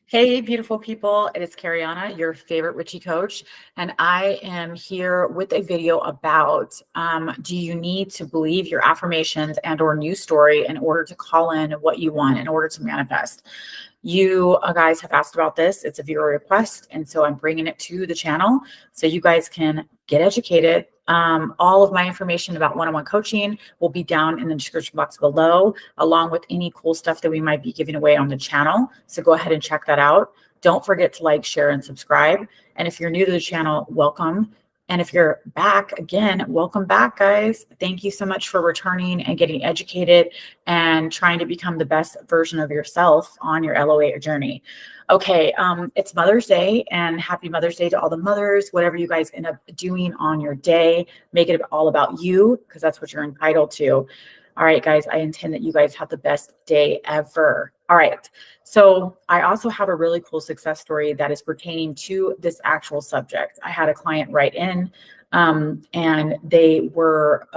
Hey, beautiful people. It is Kariana, your favorite Richie coach. And I am here with a video about, do you need to believe your affirmations and or new story in order to call in what you want, in order to manifest? You guys have asked about this. It's a viewer request. And so I'm bringing it to the channel so you guys can get educated. All of my information about one-on-one coaching will be down in the description box below, along with any cool stuff that we might be giving away on the channel. So go ahead and check that out. Don't forget to like, share, and subscribe. And if you're new to the channel, welcome. And if you're back again, welcome back, guys. Thank you so much for returning and getting educated and trying to become the best version of yourself on your LOA journey. Okay, it's Mother's Day, and happy Mother's Day to all the mothers. Whatever you guys end up doing on your day, make it all about you, because that's what you're entitled to. All right, guys, I intend that you guys have the best day ever. All right, so I also have a really cool success story that is pertaining to this actual subject. I had a client write in, and they were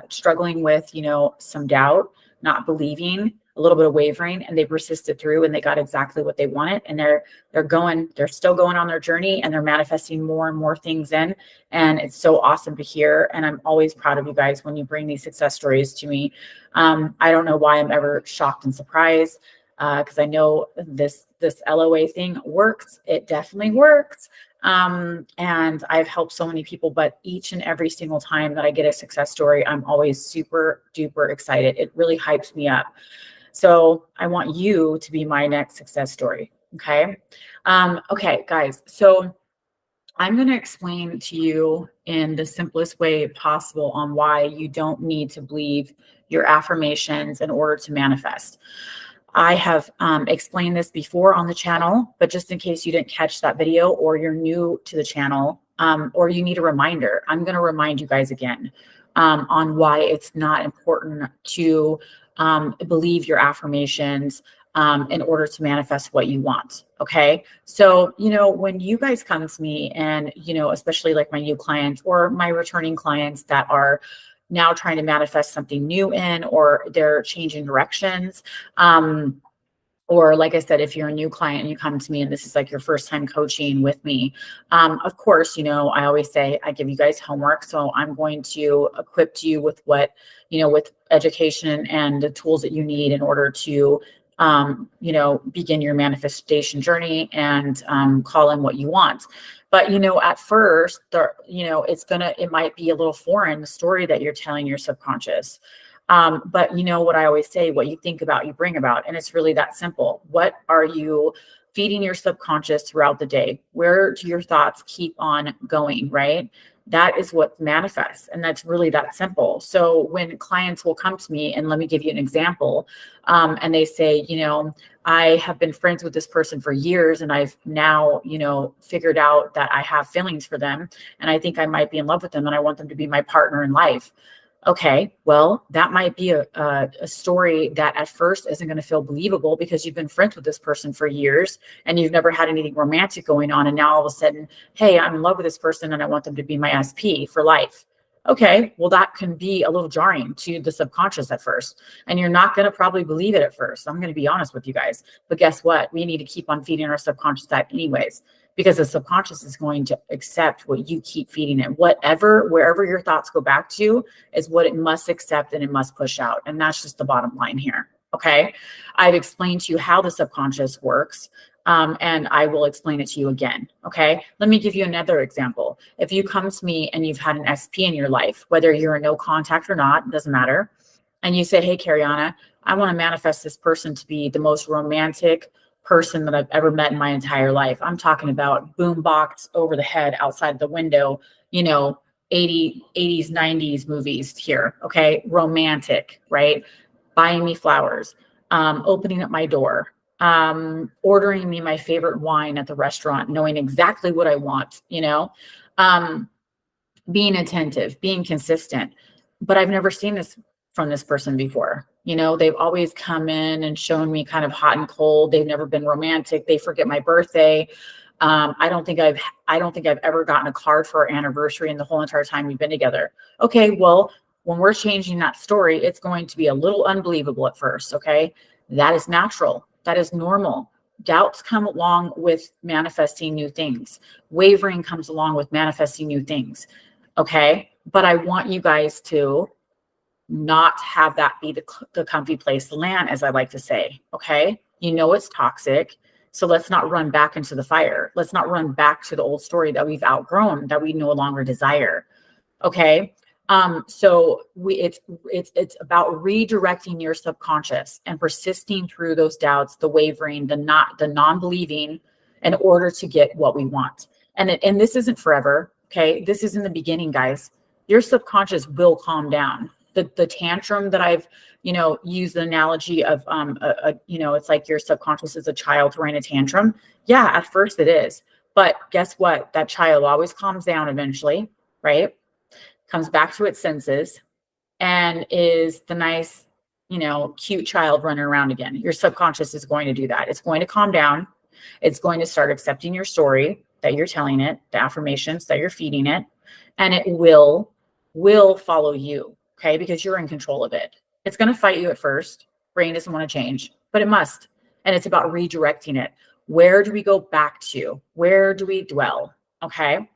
struggling with, some doubt, not believing, a little bit of wavering, and they persisted through, and they got exactly what they wanted. And they're still going on their journey, and they're manifesting more and more things in. And it's so awesome to hear. And I'm always proud of you guys when you bring these success stories to me. I don't know why I'm ever shocked and surprised, because I know this LOA thing works. It definitely works. And I've helped so many people, but each and every single time that I get a success story, I'm always super duper excited. It really hypes me up. So I want you to be my next success story. Okay. Okay, guys. So I'm going to explain to you in the simplest way possible on why you don't need to believe your affirmations in order to manifest. I have explained this before on the channel, but just in case you didn't catch that video, or you're new to the channel, or you need a reminder, I'm going to remind you guys again on why it's not important to believe your affirmations in order to manifest what you want. Okay. So, when you guys come to me and, especially like my new clients or my returning clients that are now trying to manifest something new in, or they're changing directions. Or like I said, if you're a new client and you come to me and this is like your first time coaching with me, of course, I always say I give you guys homework. So I'm going to equip you with what, with education and the tools that you need in order to, begin your manifestation journey and call in what you want. But, at first, it might be a little foreign, the story that you're telling your subconscious. But what I always say, what you think about, you bring about. And it's really that simple. What are you feeding your subconscious throughout the day? Where do your thoughts keep on going, right? That is what manifests. And that's really that simple. So when clients will come to me, and let me give you an example, and they say, I have been friends with this person for years, and I've now, figured out that I have feelings for them, and I think I might be in love with them, and I want them to be my partner in life. Okay, well, that might be a story that at first isn't going to feel believable, because you've been friends with this person for years and you've never had anything romantic going on. And now all of a sudden, hey, I'm in love with this person and I want them to be my SP for life. Okay, well, that can be a little jarring to the subconscious at first. And you're not going to probably believe it at first. I'm going to be honest with you guys. But guess what? We need to keep on feeding our subconscious that anyways, because the subconscious is going to accept what you keep feeding it. Wherever your thoughts go back to is what it must accept and it must push out. And that's just the bottom line here. Okay. I've explained to you how the subconscious works. And I will explain it to you again. Okay. Let me give you another example. If you come to me and you've had an SP in your life, whether you're a no contact or not, doesn't matter. And you say, hey, Kariana, I want to manifest this person to be the most romantic person that I've ever met in my entire life. I'm talking about boombox over the head outside the window, 80s, 90s movies here. Okay. Romantic, right? Buying me flowers, opening up my door, ordering me my favorite wine at the restaurant, knowing exactly what I want, being attentive, being consistent. But I've never seen this from this person before. They've always come in and shown me kind of hot and cold. They've never been romantic. They forget my birthday. I don't think I've ever gotten a card for our anniversary in the whole entire time we've been together. Okay, well, when we're changing that story, it's going to be a little unbelievable at first. Okay, that is natural. That is normal. doubts come along with manifesting new things. Wavering comes along with manifesting new things. Okay. But I want you guys to not have that be the comfy place to land, as I like to say. Okay. You know, it's toxic. So let's not run back into the fire. Let's not run back to the old story that we've outgrown, that we no longer desire. Okay. So it's about redirecting your subconscious and persisting through those doubts, the wavering, the non-believing, in order to get what we want. And this isn't forever. Okay. This is in the beginning, guys. Your subconscious will calm down. The tantrum that I've, used the analogy of, it's like your subconscious is a child throwing a tantrum. Yeah, at first it is. But guess what? That child always calms down eventually, right? Comes back to its senses and is the nice, cute child running around again. Your subconscious is going to do that. It's going to calm down. It's going to start accepting your story that you're telling it, the affirmations that you're feeding it, and it will follow you. Okay. Because you're in control of it. It's going to fight you at first. Brain doesn't want to change, but it must. And it's about redirecting it. Where do we go back to? Where do we dwell? Okay.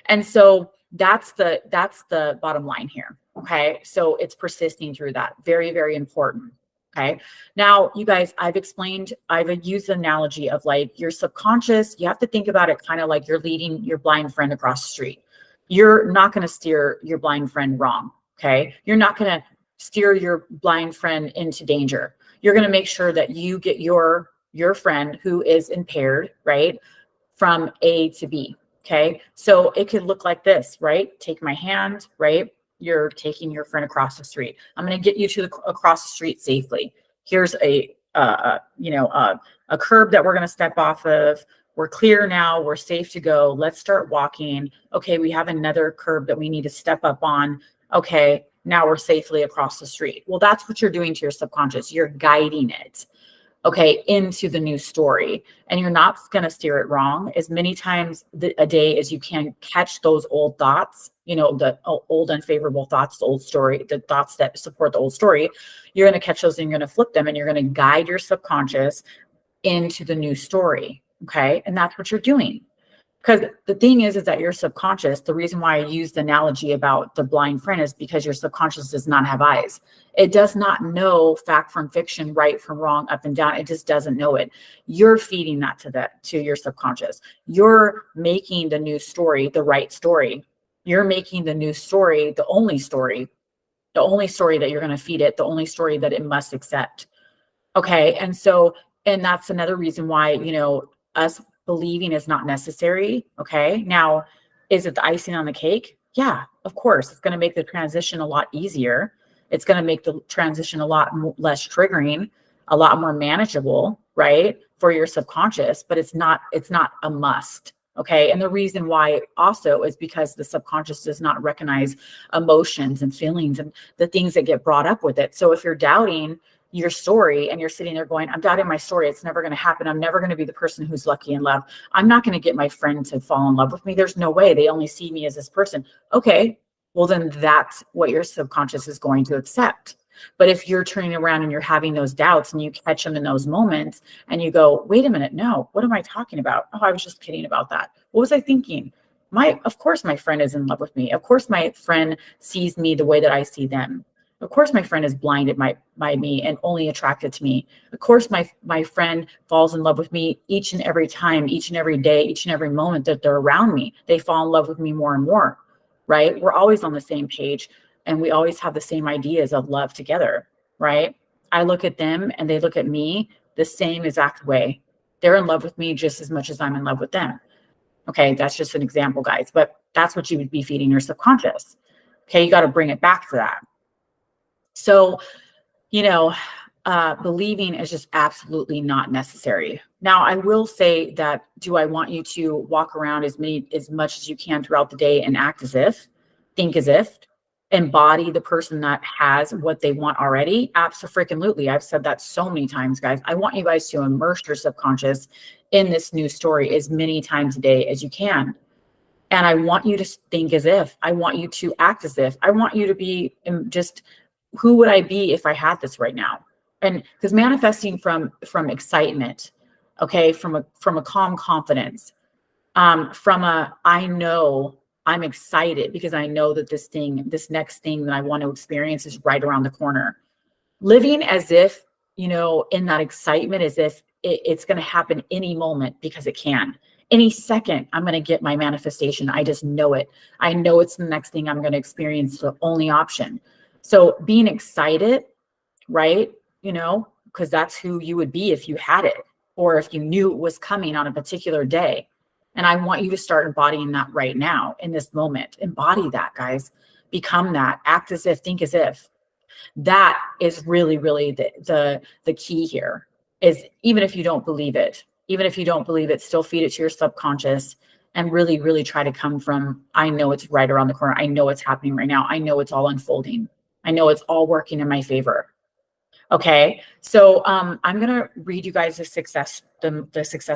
And so that's the bottom line here. Okay. So it's persisting through that. Very, very important. Okay. Now, you guys, I've used the analogy of like your subconscious. You have to think about it kind of like you're leading your blind friend across the street. You're not going to steer your blind friend wrong. Okay. You're not going to steer your blind friend into danger. You're going to make sure that you get your friend who is impaired, right, from A to B. Okay. So it could look like this, right? Take my hand, right? You're taking your friend across the street. I'm going to get you across the street safely. Here's a curb that we're going to step off of. We're clear now. We're safe to go. Let's start walking. Okay. We have another curb that we need to step up on. Okay. Now we're safely across the street. Well, that's what you're doing to your subconscious. You're guiding it, okay, into the new story. And you're not going to steer it wrong as many times a day as you can catch those old thoughts, the old unfavorable thoughts, the old story, the thoughts that support the old story. You're going to catch those and you're going to flip them and you're going to guide your subconscious into the new story. Okay. And that's what you're doing. Because the thing is that your subconscious, the reason why I use the analogy about the blind friend is because your subconscious does not have eyes. It does not know fact from fiction, right from wrong, up and down. It just doesn't know it. You're feeding that to your subconscious. You're making the new story the right story. You're making the new story the only story that you're going to feed it, the only story that it must accept. Okay. And that's another reason why, us believing is not necessary. Okay. Now, is it the icing on the cake? Yeah, of course. It's going to make the transition a lot easier. It's going to make the transition a lot less triggering, a lot more manageable, right, for your subconscious, but it's not a must. Okay. And the reason why also is because the subconscious does not recognize emotions and feelings and the things that get brought up with it. So if you're doubting your story and you're sitting there going, I'm doubting my story. It's never going to happen. I'm never going to be the person who's lucky in love. I'm not going to get my friend to fall in love with me. There's no way. They only see me as this person. Okay. Well, then that's what your subconscious is going to accept. But if you're turning around and you're having those doubts and you catch them in those moments and you go, wait a minute, no, what am I talking about? Oh, I was just kidding about that. What was I thinking? Of course my friend is in love with me. Of course my friend sees me the way that I see them. Of course my friend is blinded by me and only attracted to me. Of course my friend falls in love with me each and every time, each and every day, each and every moment that they're around me. They fall in love with me more and more, right? We're always on the same page and we always have the same ideas of love together, right? I look at them and they look at me the same exact way. They're in love with me just as much as I'm in love with them. Okay, that's just an example, guys, but that's what you would be feeding your subconscious. Okay, you got to bring it back to that. So, believing is just absolutely not necessary. Now, I will say that, do I want you to walk around as much as you can throughout the day and act as if, think as if, embody the person that has what they want already? Absolutely. I've said that so many times, guys. I want you guys to immerse your subconscious in this new story as many times a day as you can. And I want you to think as if. I want you to act as if. I want you to be just, who would I be if I had this right now? And because manifesting from excitement, okay, from a calm confidence, from a, I know I'm excited because I know that this next thing that I want to experience is right around the corner. Living as if, in that excitement, as if it's going to happen any moment, because it can. Any second, I'm going to get my manifestation. I just know it. I know it's the next thing I'm going to experience, the only option. So being excited, right? Because that's who you would be if you had it, or if you knew it was coming on a particular day. And I want you to start embodying that right now in this moment. Embody that, guys. Become that. Act as if, think as if. That is really, really the key here, is even if you don't believe it, still feed it to your subconscious and really, really try to come from, I know it's right around the corner. I know it's happening right now. I know it's all unfolding. I know it's all working in my favor. Okay, so I'm gonna read you guys the success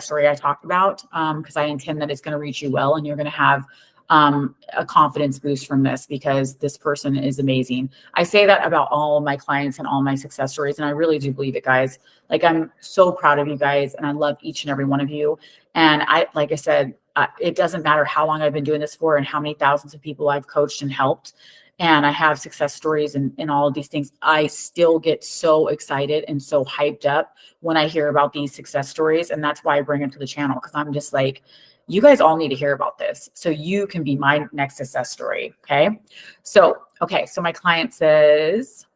story I talked about, because I intend that it's gonna reach you well, and you're gonna have a confidence boost from this, because this person is amazing. I say that about all of my clients and all my success stories, and I really do believe it, guys. Like, I'm so proud of you guys, and I love each and every one of you. And like I said, it doesn't matter how long I've been doing this for and how many thousands of people I've coached and helped, and I have success stories and all of these things. I still get so excited and so hyped up when I hear about these success stories. And that's why I bring them to the channel, because I'm just like, you guys all need to hear about this so you can be my next success story. Okay. So my client says,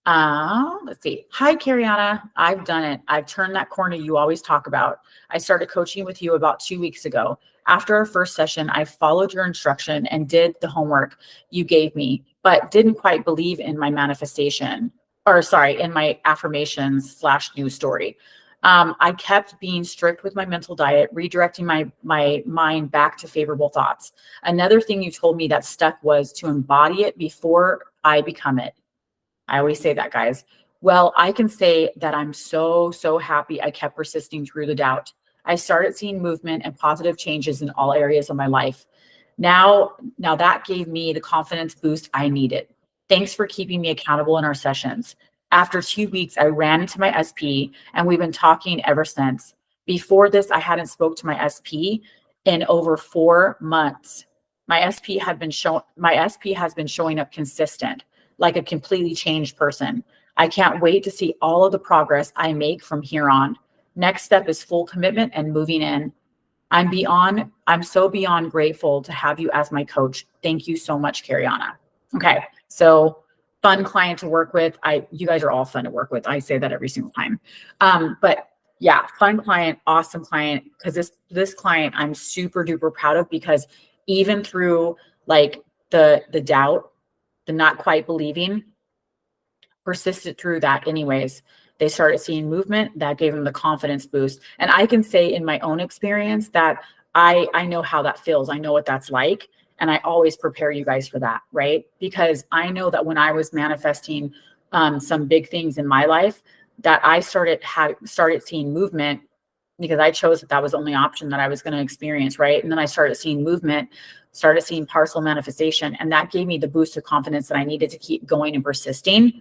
let's see. Hi, Kariana. I've done it. I've turned that corner you always talk about. I started coaching with you about 2 weeks ago. After our first session, I followed your instruction and did the homework you gave me, but didn't quite believe in my manifestation, in my affirmations / news story. I kept being strict with my mental diet, redirecting my mind back to favorable thoughts. Another thing you told me that stuck was to embody it before I become it. I always say that, guys. Well, I can say that I'm so, so happy I kept persisting through the doubt. I started seeing movement and positive changes in all areas of my life. Now that gave me the confidence boost I needed. Thanks for keeping me accountable in our sessions. After 2 weeks, I ran into my SP, and we've been talking ever since. Before this, I hadn't spoke to my SP in over 4 months. My SP has been showing up consistent, like a completely changed person. I can't wait to see all of the progress I make from here on. Next step is full commitment and moving in. I'm so beyond grateful to have you as my coach. Thank you so much, Kariana. Okay, so fun client to work with. You guys are all fun to work with. I say that every single time. But yeah, fun client, awesome client, because this client I'm super duper proud of, because even through like the doubt, the not quite believing, persisted through that anyways. They started seeing movement that gave them the confidence boost. And I can say in my own experience that I know how that feels. I know what that's like. And I always prepare you guys for that, right? Because I know that when I was manifesting some big things in my life, that I started seeing movement, because I chose that was the only option that I was going to experience, right? And then I started seeing movement, started seeing partial manifestation, and that gave me the boost of confidence that I needed to keep going and persisting.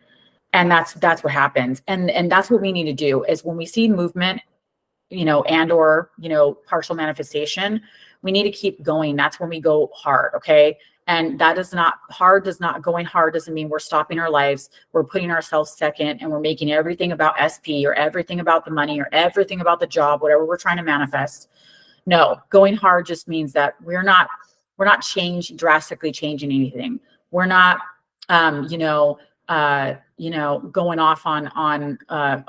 And that's what happens. And that's what we need to do, is when we see movement, and or, partial manifestation, we need to keep going. That's when we go hard. Okay. And going hard doesn't mean we're stopping our lives. We're putting ourselves second, and we're making everything about SP, or everything about the money, or everything about the job, whatever we're trying to manifest. No, going hard just means that we're not drastically changing anything. We're not, going off on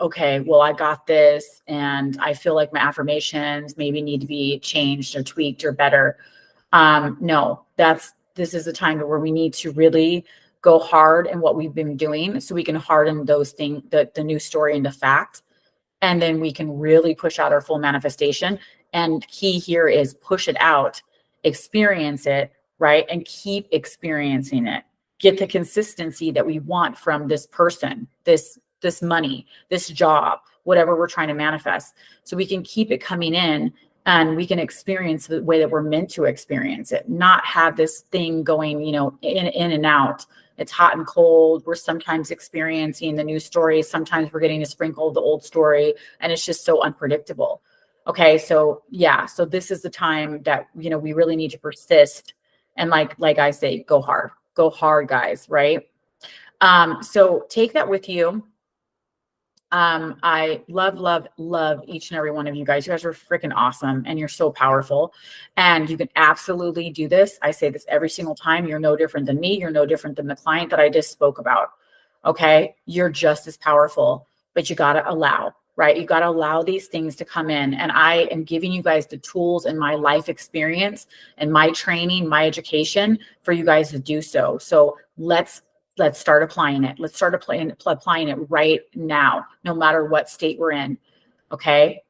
okay, well, I got this, and I feel like my affirmations maybe need to be changed or tweaked or better. No, this is a time where we need to really go hard in what we've been doing, so we can harden those things, the new story into fact, and then we can really push out our full manifestation. And key here is push it out, experience it, right? And keep experiencing it. Get the consistency that we want from this person, this money, this job, whatever we're trying to manifest, so we can keep it coming in, and we can experience the way that we're meant to experience it, not have this thing going, in and out It's hot and cold. We're sometimes experiencing the new story. Sometimes we're getting a sprinkle of the old story, and it's just so unpredictable. Okay. So yeah. So this is the time that, we really need to persist. And like I say, go hard, guys. Right. So take that with you. I love each and every one of you guys. You guys are freaking awesome and you're so powerful and you can absolutely do this. I say this every single time. You're no different than me. You're no different than the client that I just spoke about. Okay. You're just as powerful, but you got to allow, right? You got to allow these things to come in. And I am giving you guys the tools and my life experience and my training, my education for you guys to do so. So let's start applying it. Let's start applying it right now, no matter what state we're in. Okay.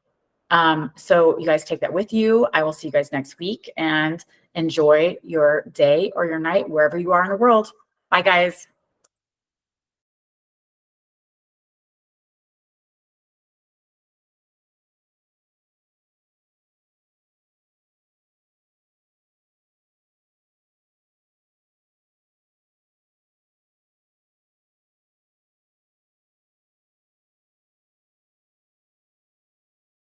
So you guys take that with you. I will see you guys next week and enjoy your day or your night, wherever you are in the world. Bye, guys.